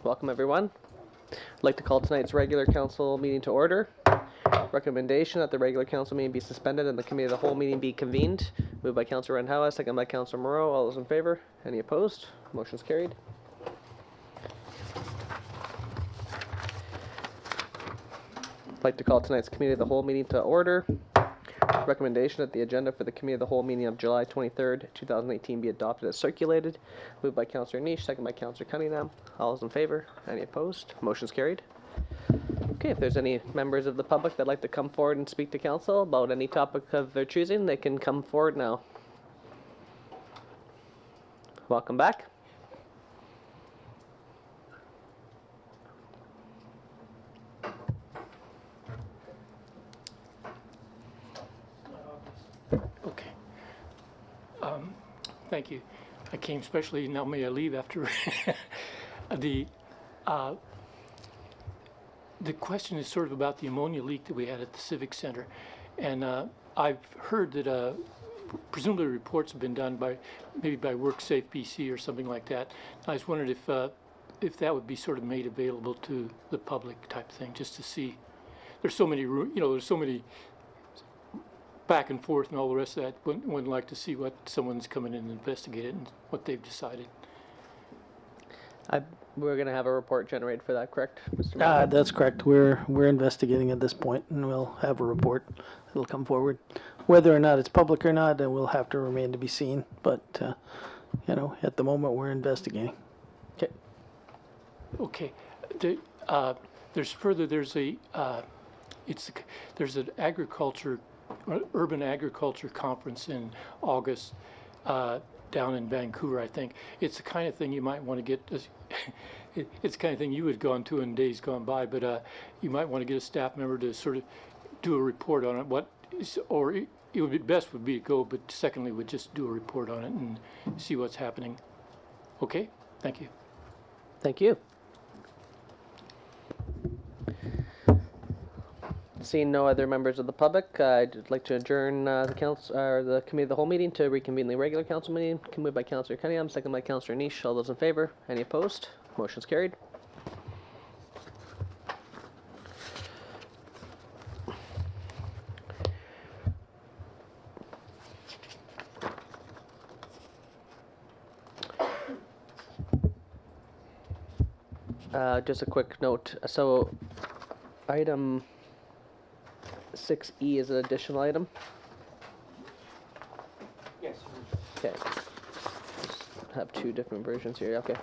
Welcome, everyone. I'd like to call tonight's regular council meeting to order. Recommendation that the regular council meeting be suspended and the committee of the whole meeting be convened. Moved by Councillor Randhawa, second by Councillor Moreau. All those in favor? Any opposed? Motion's carried. I'd like to call tonight's committee of the whole meeting to order. Recommendation that the agenda for the committee of the whole meeting of July 23rd, 2018 be adopted as circulated. Moved by Councillor Niche, second by Councillor Cunningham. All those in favor? Any opposed? Motion's carried. Okay, if there's any members of the public that'd like to come forward and speak to council about any topic of their choosing, they can come forward now. Welcome back. Okay. Thank you. I came specially, now may I leave after the question is sort of about the ammonia leak that we had at the Civic Center. And I've heard that presumably reports have been done by maybe by WorkSafe BC or something like that. I was wondering if that would be sort of made available to the public type thing, just to see. There's so many, there's so many back and forth and all the rest of that. Wouldn't like to see what someone's coming in and investigate it and what they've decided. We're going to have a report generated for that, correct, Mr. Mayor? That's correct. We're investigating at this point, and we'll have a report that'll come forward. Whether or not it's public or not, it will have to remain to be seen. But at the moment, we're investigating. Okay. Okay. There's an urban agriculture conference in August down in Vancouver, I think. It's the kind of thing you might want to get. It's the kind of thing you had gone to in days gone by, but you might want to get a staff member to sort of do a report on it. It would be best would be to go, but secondly, would just do a report on it and see what's happening. Okay, thank you. Thank you. Seeing no other members of the public, I'd like to adjourn the committee of the whole meeting to reconvene the regular council meeting. Moved by Councillor Cunningham, second by Councillor Niche. All those in favor? Any opposed? Motion's carried. Just a quick note. So, item 6E is an additional item. Yes. Okay. Just have two different versions here. Okay.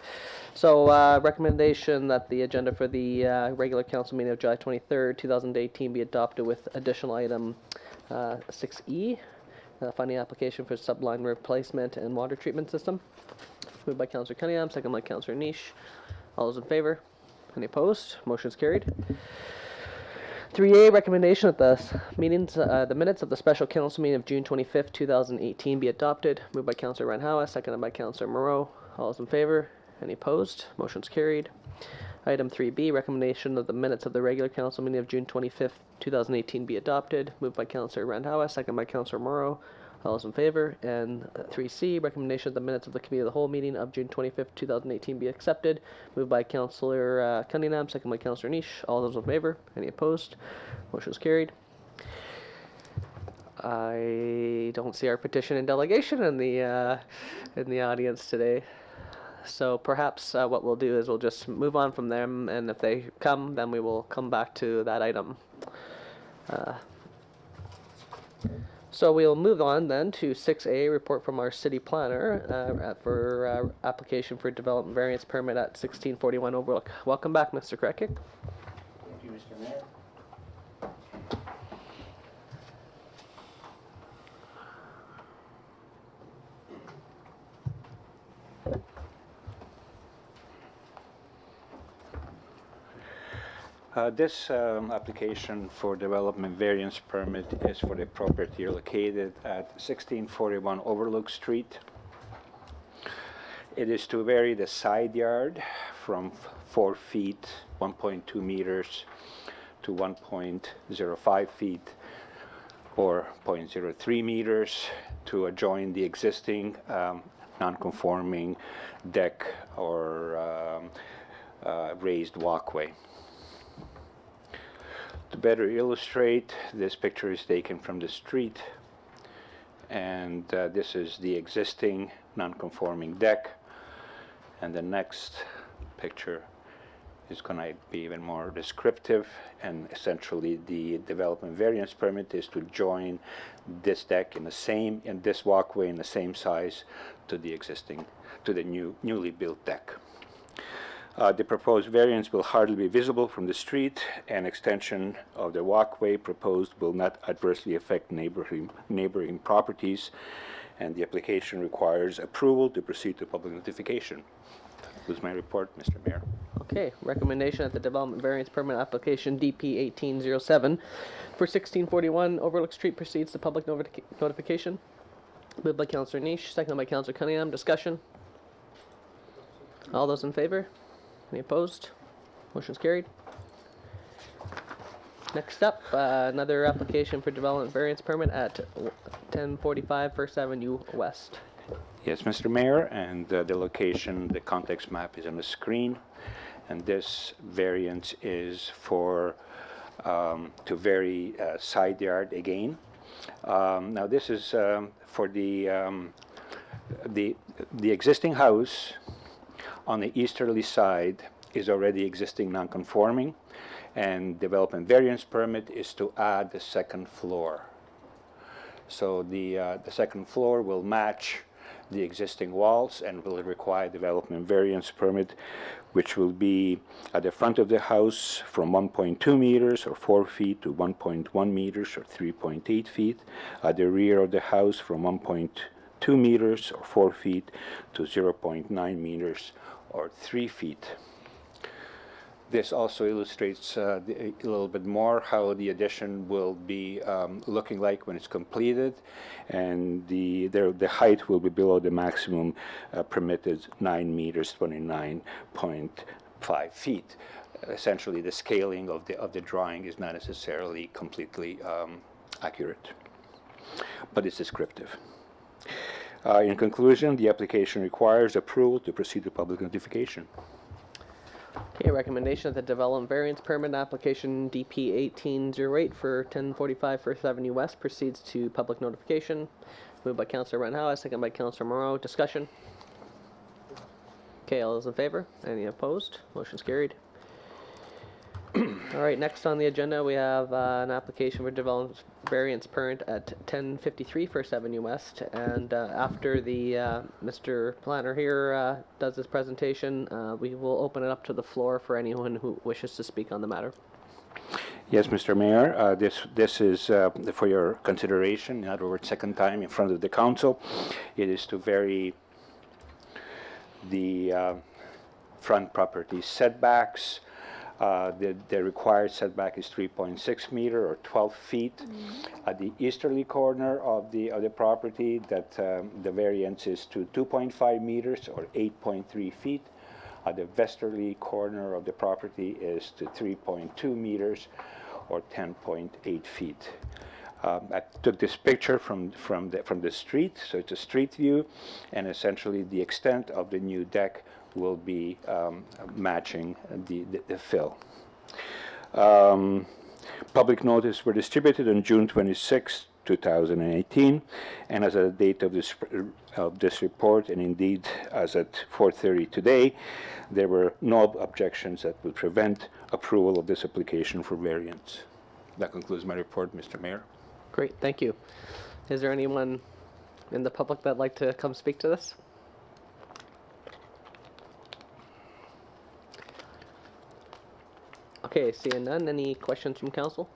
So, recommendation that the agenda for the regular council meeting of July 23rd, 2018 be adopted with additional item 6E, funding application for subline replacement and water treatment system. Moved by Councillor Cunningham, second by Councillor Niche. All those in favor? Any opposed? Motion's carried. 3A, recommendation that the minutes of the special council meeting of June 25th, 2018 be adopted. Moved by Councillor Randhawa, seconded by Councillor Moreau. All those in favor? Any opposed? Motion's carried. Item 3B, recommendation that the minutes of the regular council meeting of June 25th, 2018 be adopted. Moved by Councillor Randhawa, seconded by Councillor Moreau. All those in favor. And 3C, recommendation that the minutes of the committee of the whole meeting of June 25th, 2018 be accepted. Moved by Councillor Cunningham, second by Councillor Niche. All those in favor. Any opposed? Motion is carried. I don't see our petition and delegation in the audience today. So perhaps what we'll do is we'll just move on from them, and if they come, then we will come back to that item. So we'll move on then to 6A, report from our city planner for application for development variance permit at 1641 Overlook. Welcome back, Mr. Krekic. Thank you, Mr. Mayor. This application for development variance permit is for the property located at 1641 Overlook Street. It is to vary the side yard from 4 feet, 1.2 meters to 1.05 feet or 0.03 meters to adjoin the existing non-conforming deck or raised walkway. To better illustrate, this picture is taken from the street, and this is the existing non-conforming deck, and the next picture is going to be even more descriptive, and essentially the development variance permit is to join this deck in this walkway in the same size to the newly built deck. The proposed variance will hardly be visible from the street. An extension of the walkway proposed will not adversely affect neighboring properties, and the application requires approval to proceed to public notification. That was my report, Mr. Mayor. Okay, recommendation that the development variance permit application DP 1807 for 1641 Overlook Street proceeds to public notification. Moved by Councillor Niche, seconded by Councillor Cunningham. Discussion? All those in favor? Any opposed? Motion's carried. Next up, another application for development variance permit at 1045 First Avenue West. Yes, Mr. Mayor, and the location, the context map is on the screen, and this variance is for to vary side yard again. Now this is for the existing house on the easterly side is already existing non-conforming, and development variance permit is to add the second floor. So the second floor will match the existing walls and will require development variance permit, which will be at the front of the house from 1.2 meters or 4 feet to 1.1 meters or 3.8 feet, at the rear of the house from 1.2 meters or 4 feet to 0.9 meters or 3 feet. This also illustrates a little bit more how the addition will be looking like when it's completed, and the height will be below the maximum permitted 9 meters, 29.5 feet. Essentially, the scaling of the drawing is not necessarily completely accurate, but it's descriptive. In conclusion, the application requires approval to proceed to public notification. Okay, recommendation that the development variance permit application DP 1808 for 1045 First Avenue West proceeds to public notification. Moved by Councillor Renhouse, second by Councillor Moreau. Discussion? Okay, all those in favor? Any opposed? Motion's carried. All right, next on the agenda we have an application for development variance permit at 1053 First Avenue West, and after the Mr. Planner here does his presentation, we will open it up to the floor for anyone who wishes to speak on the matter. Yes, Mr. Mayor, this is for your consideration. In other words, second time in front of the council. It is to vary the front property setbacks. The required setback is 3.6 meter or 12 feet. At the easterly corner of the property, that the variance is to 2.5 meters or 8.3 feet. At the westerly corner of the property is to 3.2 meters or 10.8 feet. I took this picture from the street, so it's a street view, and essentially the extent of the new deck will be matching the fill. Public notice were distributed on June 26, 2018, and as at the date of this report, and indeed as at 4:30 today, there were no objections that would prevent approval of this application for variance. That concludes my report, Mr. Mayor. Great, thank you. Is there anyone in the public that'd like to come speak to this? Okay, seeing none, any questions from council?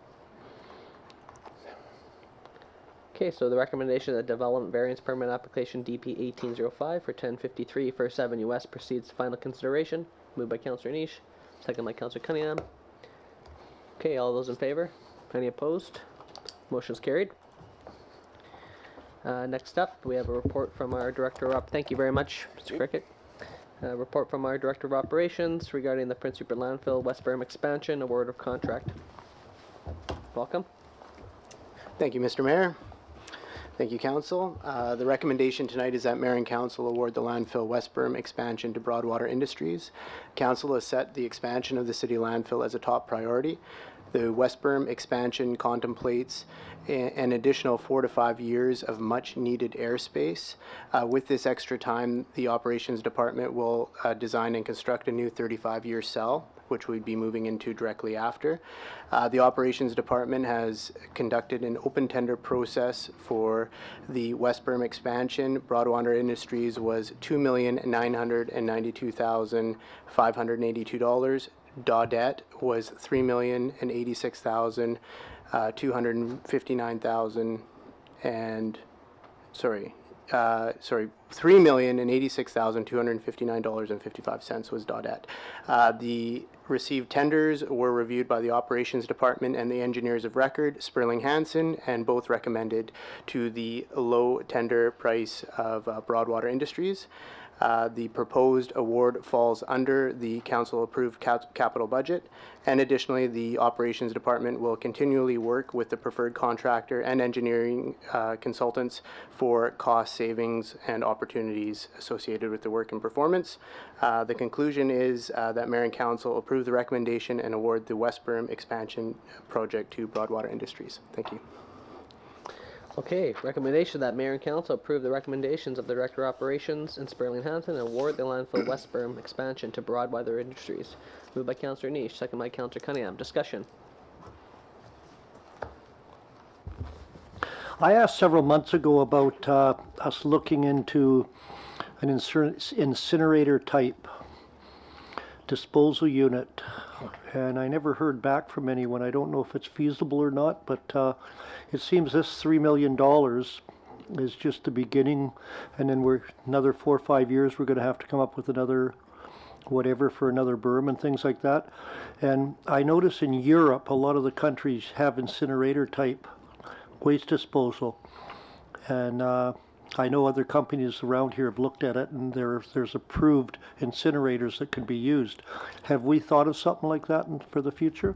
Okay, so the recommendation that development variance permit application DP 1805 for 1053 First Avenue West proceeds to final consideration. Moved by Councillor Niche, second by Councillor Cunningham. Okay, all those in favor? Any opposed? Motion's carried. Next up, we have a report from our Director of Thank you very much, Mr. Cricket. Report from our Director of Operations regarding the Prince Rupert Landfill West Berm expansion, award of contract. Welcome. Thank you, Mr. Mayor. Thank you, Council. The recommendation tonight is that Mayor and Council award the landfill West Berm expansion to Broadwater Industries. Council has set the expansion of the city landfill as a top priority. The West Berm expansion contemplates an additional 4 to 5 years of much-needed airspace. With this extra time, the Operations Department will design and construct a new 35-year cell, which we'd be moving into directly after. The Operations Department has conducted an open tender process for the West Berm expansion. Broadwater Industries was $2,992,582. Dodette was $3,086,259,000 and $3,086,259.55 was Dodette. The received tenders were reviewed by the Operations Department and the Engineers of Record, Sperling Hansen, and both recommended to the low tender price of Broadwater Industries. The proposed award falls under the council-approved capital budget, and additionally, the Operations Department will continually work with the preferred contractor and engineering consultants for cost savings and opportunities associated with the work and performance. The conclusion is that Mayor and Council approve the recommendation and award the West Berm expansion project to Broadwater Industries. Thank you. Okay, recommendation that Mayor and Council approve the recommendations of the Director of Operations and Sperling Hansen and award the landfill West Berm expansion to Broadwater Industries. Moved by Councillor Niche, second by Councillor Cunningham. Discussion. I asked several months ago about us looking into an incinerator type disposal unit, and I never heard back from anyone. I don't know if it's feasible or not, but it seems this $3 million is just the beginning, and then we're another 4 or 5 years we're going to have to come up with another whatever for another berm and things like that. And I notice in Europe a lot of the countries have incinerator type waste disposal, and I know other companies around here have looked at it, and there's approved incinerators that could be used. Have we thought of something like that for the future?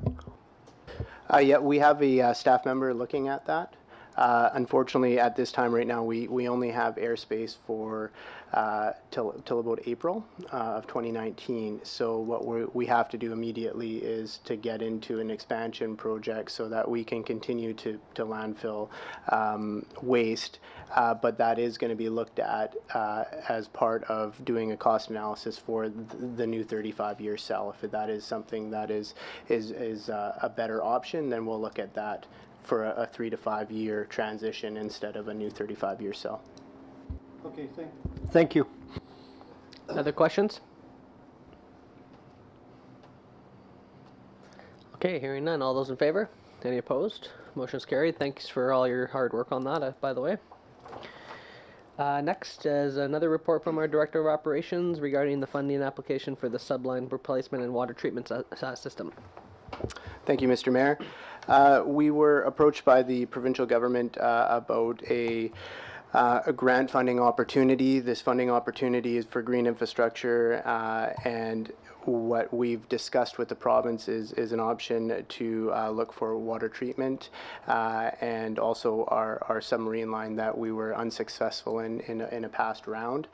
Yeah, we have a staff member looking at that. Unfortunately, at this time right now, we only have airspace for till about April of 2019. So what we have to do immediately is to get into an expansion project so that we can continue to landfill waste. But that is going to be looked at as part of doing a cost analysis for the new 35-year cell. If that is something that is a better option, then we'll look at that for a 3 to 5 year transition instead of a new 35-year cell. Okay, thank you. Other questions? Okay, hearing none. All those in favor? Any opposed? Motion's carried. Thanks for all your hard work on that, by the way. Next is another report from our Director of Operations regarding the funding application for the subline replacement and water treatment system. Thank you, Mr. Mayor. We were approached by the provincial government about a grant funding opportunity. This funding opportunity is for green infrastructure, and what we've discussed with the province is an option to look for water treatment and also our submarine line that we were unsuccessful in a past round.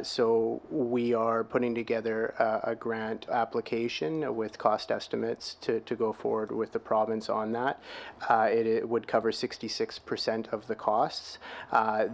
So we are putting together a grant application with cost estimates to go forward with the province on that. It would cover 66% of the costs.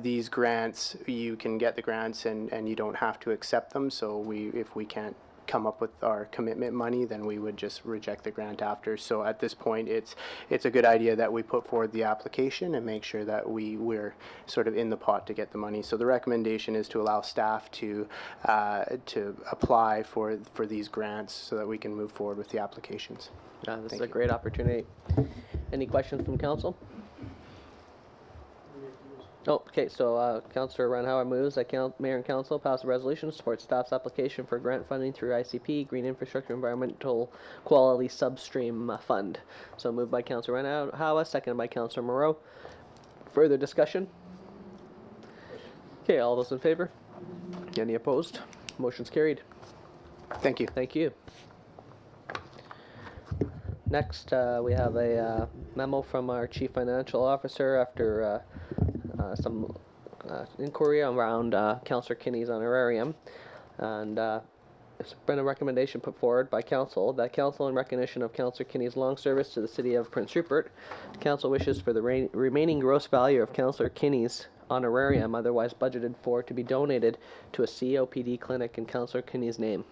These grants, you can get the grants and you don't have to accept them. So if we can't come up with our commitment money, then we would just reject the grant after. So at this point, it's a good idea that we put forward the application and make sure that we're sort of in the pot to get the money. So the recommendation is to allow staff to apply for these grants so that we can move forward with the applications. This is a great opportunity. Any questions from council? Oh, okay, so Councillor Ranhauer moves that Mayor and Council pass a resolution to support staff's application for grant funding through ICP, Green Infrastructure Environmental Quality Substream Fund. So moved by Councillor Ranhauer, seconded by Councillor Moreau. Further discussion? Okay, all those in favor? Any opposed? Motion's carried. Thank you. Thank you. Next, we have a memo from our Chief Financial Officer after some inquiry around Councillor Kinney's honorarium, and it's been a recommendation put forward by Council that Council, in recognition of Councillor Kinney's long service to the City of Prince Rupert, Council wishes for the remaining gross value of Councillor Kinney's honorarium otherwise budgeted for to be donated to a COPD clinic in Councillor Kinney's name.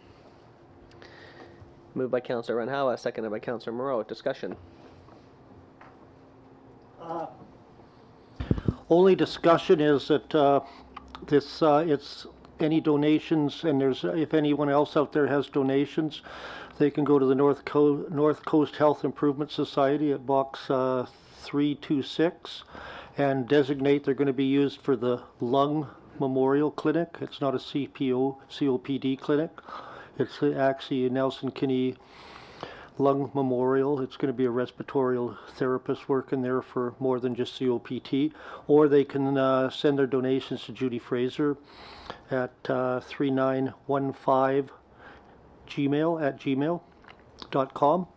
Moved by Councillor Renhowa, seconded by Councillor Moreau. Discussion. Only discussion is that it's any donations, and if anyone else out there has donations, they can go to the North Coast Health Improvement Society at box 326 and designate they're going to be used for the lung memorial clinic. It's not a COPD clinic. It's actually a Nelson Kinney lung memorial. It's going to be a respiratory therapist working there for more than just COPD. Or they can send their donations to Judy Fraser at 3915 gmail.com.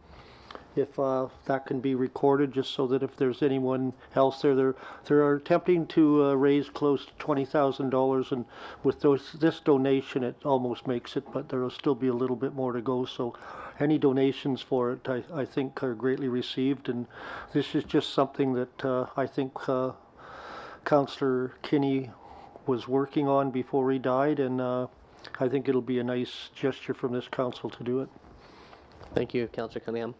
If that can be recorded, just so that if there's anyone else there, they're attempting to raise close to $20,000, and with this donation, it almost makes it, but there will still be a little bit more to go. So, any donations for it, I think, are greatly received, and this is just something that I think Councillor Kinney was working on before he died, and I think it'll be a nice gesture from this council to do it. Thank you, Councillor Cunningham.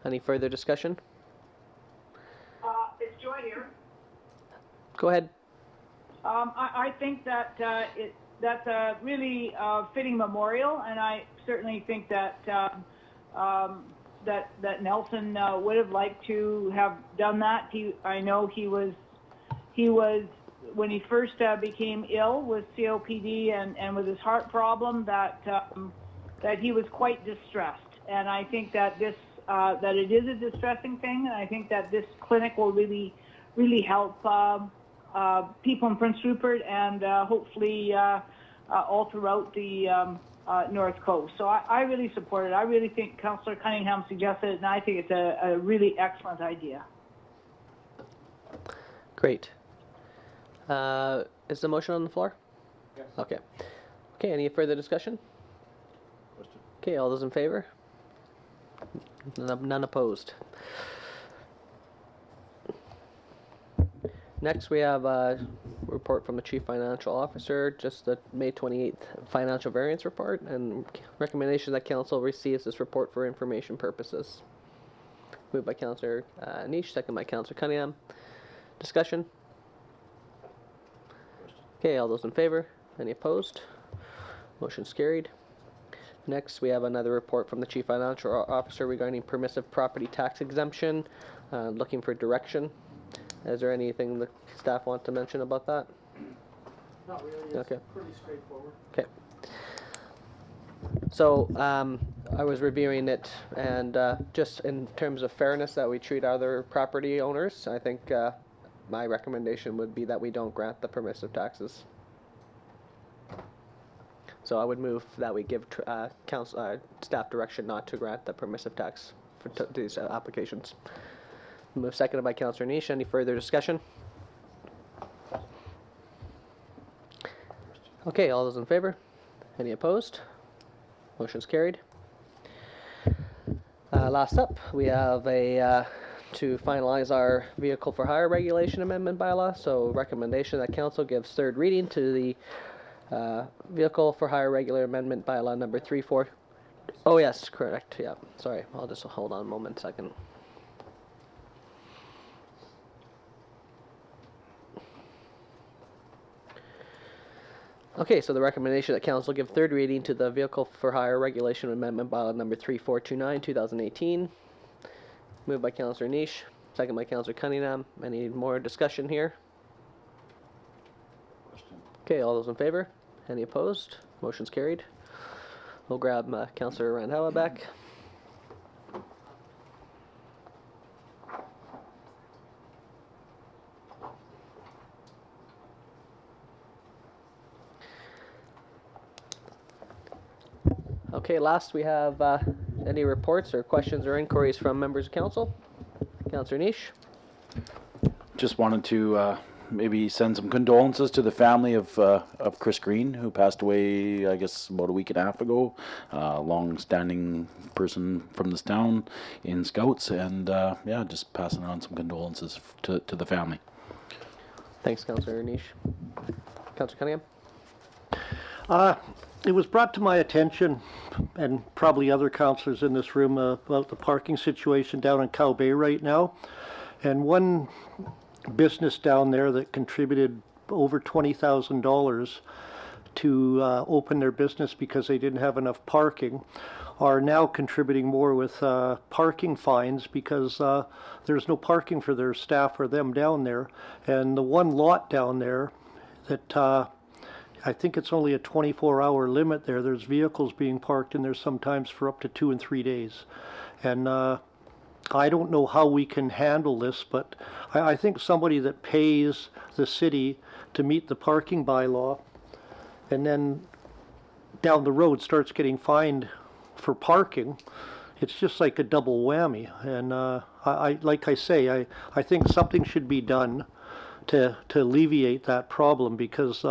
Any further discussion? It's Joy here. Go ahead. I think that that's a really fitting memorial, and I certainly think that that Nelson would have liked to have done that. I know he was when he first became ill with COPD and with his heart problem, that he was quite distressed, and I think that that it is a distressing thing, and I think that this clinic will really help people in Prince Rupert and hopefully all throughout the North Coast. So I really support it. I really think Councillor Cunningham suggested it, and I think it's a really excellent idea. Great. Is the motion on the floor? Yes. Okay. Okay, any further discussion? Okay, all those in favor? None opposed. Next, we have a report from the Chief Financial Officer, just the May 28th financial variance report, and recommendation that Council receives this report for information purposes. Moved by Councillor Niche, second by Councillor Cunningham. Discussion? Okay, all those in favor? Any opposed? Motion's carried. Next, we have another report from the Chief Financial Officer regarding permissive property tax exemption, looking for direction. Is there anything the staff want to mention about that? Not really. It's okay. Pretty straightforward. Okay. So I was reviewing it, and just in terms of fairness that we treat other property owners, I think my recommendation would be that we don't grant the permissive taxes. So I would move that we give staff direction not to grant the permissive tax for these applications. Move seconded by Councillor Niche. Any further discussion? Okay, all those in favor? Any opposed? Motion's carried. Last up, we have to finalize our vehicle for hire regulation amendment bylaw. So recommendation that Council gives third reading to the vehicle for hire regular amendment bylaw number 34. Oh yes, correct. Yeah, sorry. I'll just hold on a moment, second. Okay, so the recommendation that Council give third reading to the vehicle for hire regulation amendment bylaw number 3429 2018. Moved by Councillor Niche, second by Councillor Cunningham. Any more discussion here? Okay, all those in favor? Any opposed? Motion's carried. We'll grab Councillor Randhawa back. Okay, last we have any reports or questions or inquiries from members of council. Councillor Niche. Just wanted to maybe send some condolences to the family of Chris Green, who passed away, I guess, about a week and a half ago. Long-standing person from this town in Scouts, and yeah, just passing on some condolences to the family. Thanks, Councillor Niche. Councillor Cunningham? It was brought to my attention, and probably other councillors in this room, about the parking situation down in Cow Bay right now. And one business down there that contributed over $20,000 to open their business because they didn't have enough parking are now contributing more with parking fines because there's no parking for their staff or them down there. And the one lot down there that I think it's only a 24-hour limit there. There's vehicles being parked in there sometimes for up to 2 and 3 days. And I don't know how we can handle this, but I think somebody that pays the city to meet the parking bylaw and then down the road starts getting fined for parking, it's just like a double whammy. And like I say, I think something should be done to alleviate that problem, because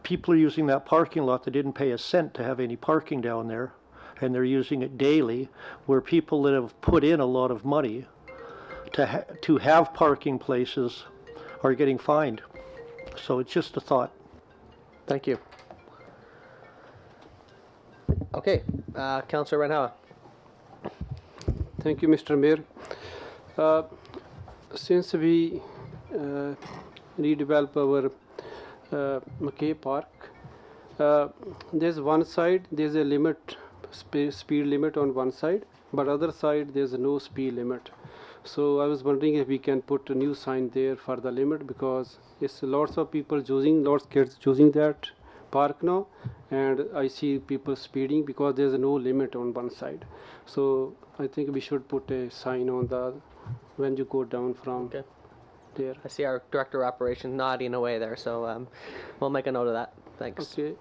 people are using that parking lot that didn't pay a cent to have any parking down there, and they're using it daily, where people that have put in a lot of money to have parking places are getting fined. So it's just a thought. Thank you. Okay, Councillor Renhawa. Thank you, Mr. Mayor. Since we redevelop our McKay Park, there's one side, there's a limit, speed limit on one side, but other side there's no speed limit. So I was wondering if we can put a new sign there for the limit, because it's lots of people using, lots of kids using that park now, and I see people speeding because there's no limit on one side. So I think we should put a sign on the when you go down from there. I see our Director of Operations nodding away there, so we'll make a note of that. Thanks. Okay.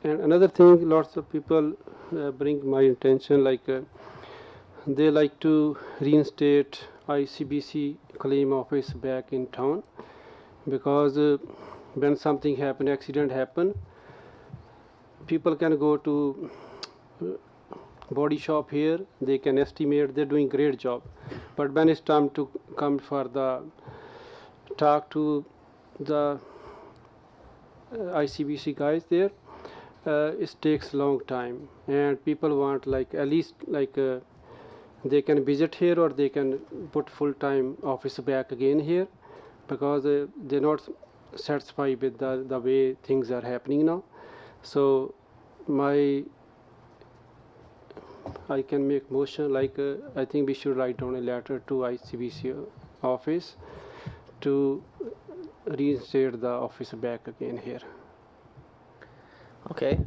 And another thing, lots of people bring my attention, like they like to reinstate ICBC claim office back in town, because when something happen, accident happen, people can go to body shop here, they can estimate, they're doing great job. But when it's time to come for the talk to the ICBC guys there, it takes long time, and people want like at least like they can visit here, or they can put full-time office back again here, because they're not satisfied with the way things are happening now. So I can make motion, like I think we should write down a letter to ICBC office to reinstate the office back again here. Okay.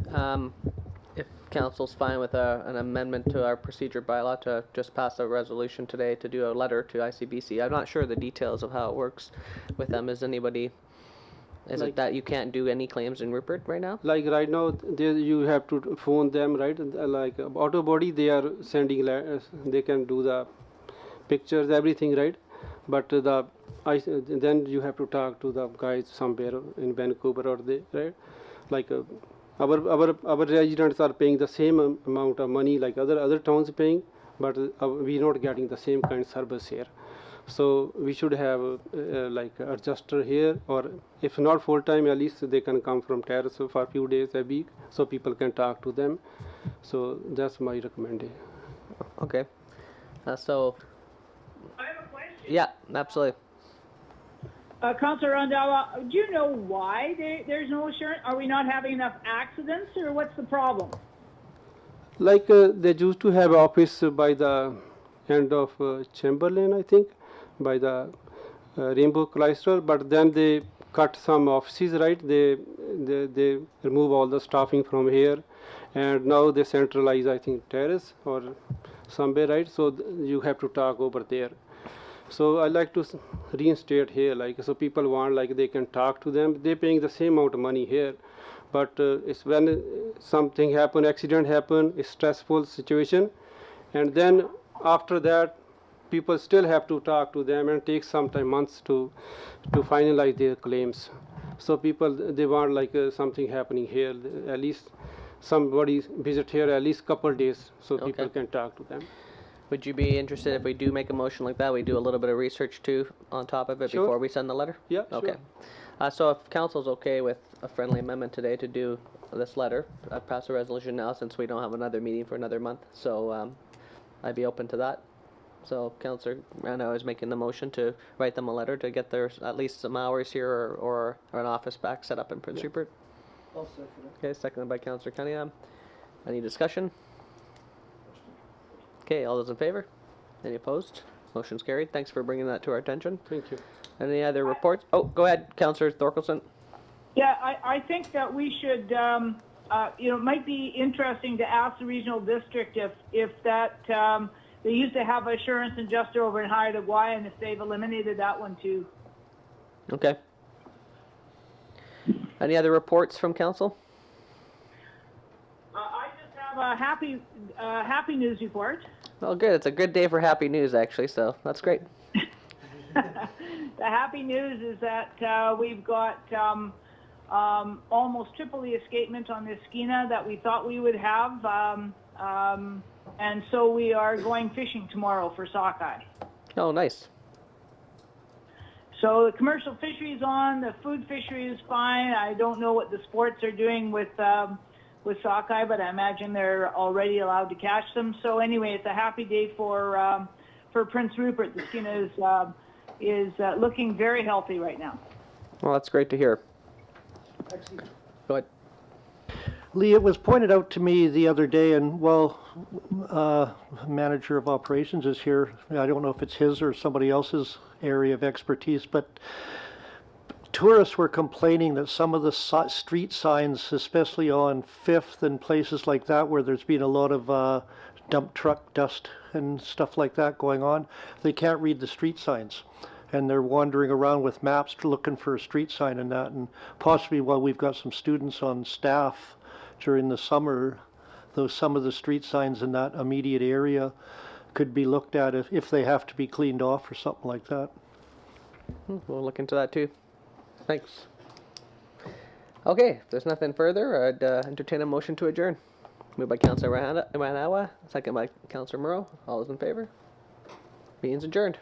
If Council's fine with an amendment to our procedure bylaw to just pass a resolution today to do a letter to ICBC. I'm not sure the details of how it works with them. Is it that you can't do any claims in Rupert right now? Like right now, you have to phone them, right? Like auto body, they are sending, they can do the pictures, everything, right? But then you have to talk to the guys somewhere in Vancouver or they, right? Like our residents are paying the same amount of money like other towns paying, but we're not getting the same kind of service here. So we should have like adjuster here, or if not full time, at least they can come from terrace for a few days a week, so people can talk to them. So that's my recommendation. Okay. So. I have a question. Yeah, absolutely. Councillor Randhawa, do you know why there's no assurance? Are we not having enough accidents, or what's the problem? Like they used to have office by the end of Chamberlain, I think, by the Rainbow Chrysler, but then they cut some offices, right? They remove all the staffing from here, and now they centralize, I think, terrace or somewhere, right? So you have to talk over there. So I like to reinstate here, like, so people want, like, they can talk to them. They're paying the same amount of money here, but it's when something happen, accident happen, it's stressful situation, and then after that, people still have to talk to them and take some time, months to finalize their claims. So people, they want like something happening here, at least somebody visit here at least couple days so people can talk to them. Would you be interested if we do make a motion like that, we do a little bit of research too on top of it Sure. before we send the letter? Yeah, Okay. sure. So if council's okay with a friendly amendment today to do this letter, I'd pass a resolution now since we don't have another meeting for another month. So I'd be open to that. So Councillor Rano is making the motion to write them a letter to get their at least some hours here or an office back set up in Prince Rupert. I'll second it. Okay, seconded by Councillor Cunningham. Any discussion? Okay, all those in favor? Any opposed? Motion's carried. Thanks for bringing that to our attention. Thank you. Any other reports? Oh, go ahead, Councillor Thorkelson. Yeah, I think that we should, it might be interesting to ask the regional district if that, they used to have assurance and adjuster over in Haida-Gwaii, and if they've eliminated that one too. Okay. Any other reports from council? I just have a happy news report. Well, good. It's a good day for happy news, actually, so that's great. The happy news is that we've got almost triple the escapement on this skeena that we thought we would have, and so we are going fishing tomorrow for sockeye. Oh, nice. So the commercial fishery is on, the food fishery is fine. I don't know what the sports are doing with sockeye, but I imagine they're already allowed to catch them. So anyway, it's a happy day for Prince Rupert. The skeena is looking very healthy right now. Well, that's great to hear. Go ahead. Lee, it was pointed out to me the other day, and well, manager of operations is here. I don't know if it's his or somebody else's area of expertise, but tourists were complaining that some of the street signs, especially on 5th and places like that where there's been a lot of dump truck dust and stuff like that going on, they can't read the street signs. And they're wandering around with maps looking for a street sign and that. And possibly while we've got some students on staff during the summer, some of the street signs in that immediate area could be looked at if they have to be cleaned off or something like that. We'll look into that too. Thanks. Okay, if there's nothing further, I'd entertain a motion to adjourn. Moved by Councillor Ranawa, second by Councillor Moreau. All those in favor? Meeting's adjourned.